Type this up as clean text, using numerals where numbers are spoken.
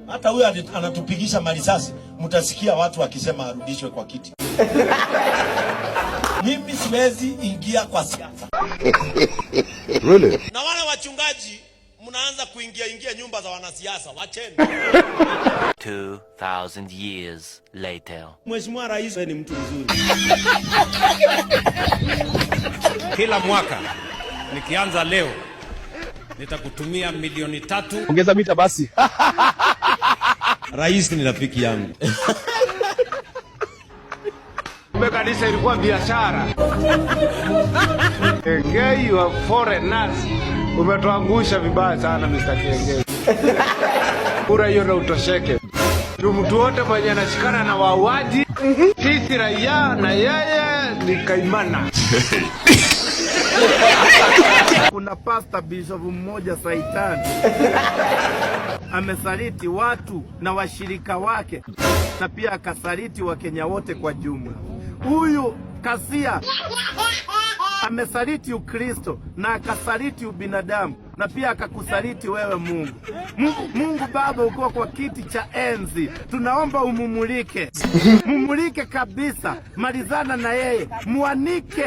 Hata huyo anatupigisha marisasi, mtasikia watu wakisema arudishwe kwa kiti. Mimi siwezi ingia kwa siasa. Really? Na wale wachungaji mnaanza kuingia nyumba za wanasiasa, wacheni. 2000 years later. Mheshimiwa Rais ni mtu mzuri. Kila mwaka nikianza leo nitakutumia milioni 3. Ongeza mita basi. Rais ni rafiki yangu. Kanisa ilikuwa biashara. Kengei wa foreigners umetuangusha vibaya sana Mr. Kengei. Kura hiyo na utosheke. Mtu wote mwenye anashikana na wauaji, sisi raia na yeye ni kaimana. Kuna pastor bishop mmoja Saitani amesaliti watu na washirika wake na pia akasaliti Wakenya wote kwa jumla. Huyu Kasia amesaliti Ukristo na akasaliti ubinadamu na pia akakusaliti wewe Mungu. Mungu Baba uko kwa kiti cha enzi, tunaomba umumulike. Mumulike kabisa, malizana na yeye, muanike.